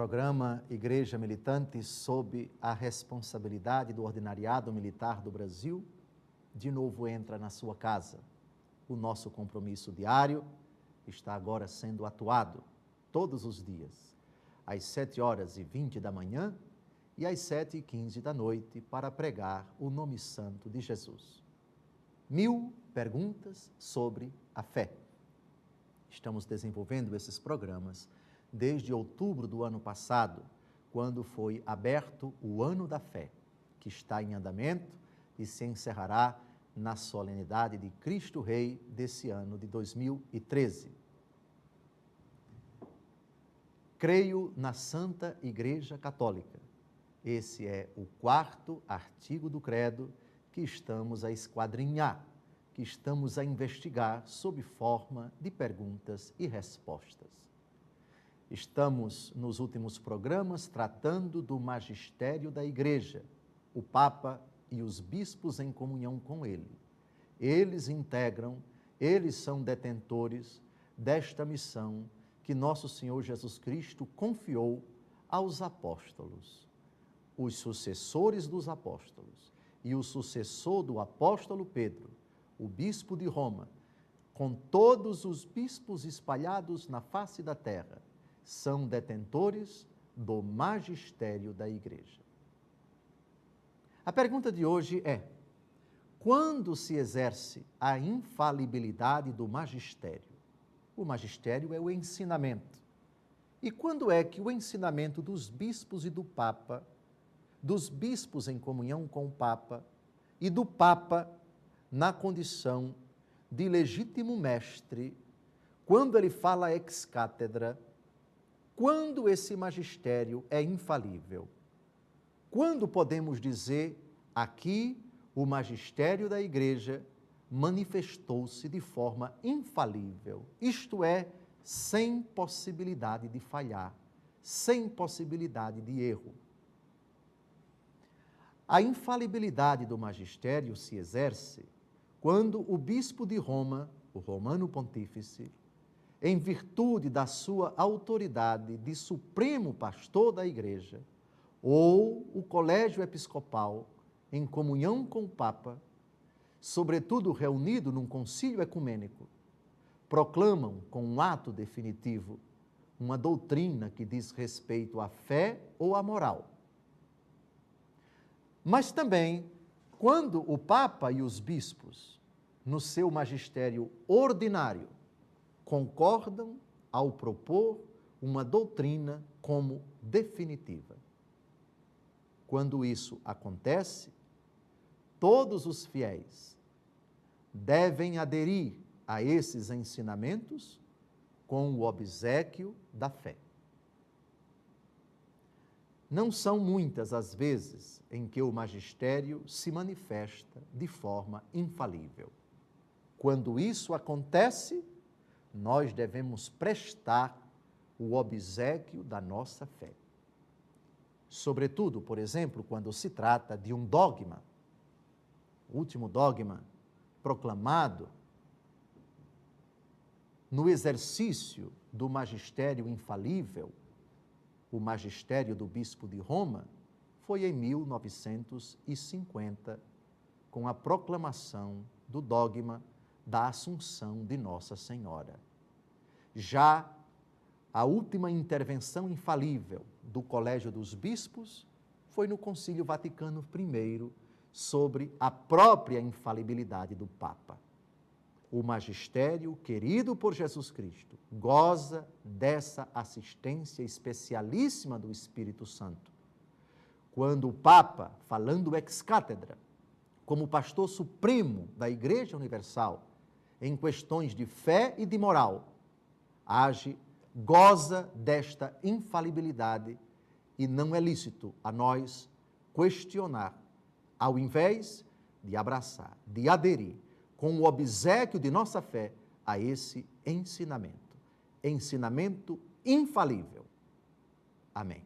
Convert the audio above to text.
programa Igreja Militante, sob a responsabilidade do Ordinariado Militar do Brasil, de novo entra na sua casa. O nosso compromisso diário está agora sendo atuado todos os dias, às 7h20 da manhã e às 7h15 da noite, para pregar o nome santo de Jesus. 1000 perguntas sobre a fé. Estamos desenvolvendo esses programas desde outubro do ano passado, quando foi aberto o Ano da Fé, que está em andamento e se encerrará na solenidade de Cristo Rei desse ano de 2013. Creio na Santa Igreja Católica. Esse é o 4º artigo do credo que estamos a esquadrinhar, que estamos a investigar sob forma de perguntas e respostas. Estamos, nos últimos programas, tratando do magistério da Igreja, o Papa e os bispos em comunhão com ele. Eles integram, eles são detentores desta missão que nosso Senhor Jesus Cristo confiou aos apóstolos. Os sucessores dos apóstolos e o sucessor do apóstolo Pedro, o bispo de Roma, com todos os bispos espalhados na face da terra, são detentores do magistério da Igreja. A pergunta de hoje é: quando se exerce a infalibilidade do magistério? O magistério é o ensinamento. E quando é que o ensinamento dos bispos e do Papa, dos bispos em comunhão com o Papa e do Papa na condição de legítimo mestre, quando ele fala ex cátedra, quando esse magistério é infalível? Quando podemos dizer, aqui o magistério da Igreja manifestou-se de forma infalível, isto é, sem possibilidade de falhar, sem possibilidade de erro? A infalibilidade do magistério se exerce quando o bispo de Roma, o romano pontífice, em virtude da sua autoridade de supremo pastor da Igreja, ou o colégio episcopal, em comunhão com o Papa, sobretudo reunido num concílio ecumênico, proclamam com um ato definitivo uma doutrina que diz respeito à fé ou à moral. Mas também, quando o Papa e os bispos, no seu magistério ordinário, concordam ao propor uma doutrina como definitiva. Quando isso acontece, todos os fiéis devem aderir a esses ensinamentos com o obséquio da fé. Não são muitas as vezes em que o magistério se manifesta de forma infalível. Quando isso acontece, nós devemos prestar o obséquio da nossa fé. Sobretudo, por exemplo, quando se trata de um dogma, o último dogma proclamado no exercício do magistério infalível, o magistério do bispo de Roma, foi em 1950, com a proclamação do dogma da Assunção de Nossa Senhora. Já a última intervenção infalível do Colégio dos Bispos foi no Concílio Vaticano I, sobre a própria infalibilidade do Papa. O magistério, querido por Jesus Cristo, goza dessa assistência especialíssima do Espírito Santo. Quando o Papa, falando ex cátedra, como pastor supremo da Igreja Universal, em questões de fé e de moral, age, goza desta infalibilidade, e não é lícito a nós questionar, ao invés de abraçar, de aderir com o obséquio de nossa fé a esse ensinamento. Ensinamento infalível. Amém.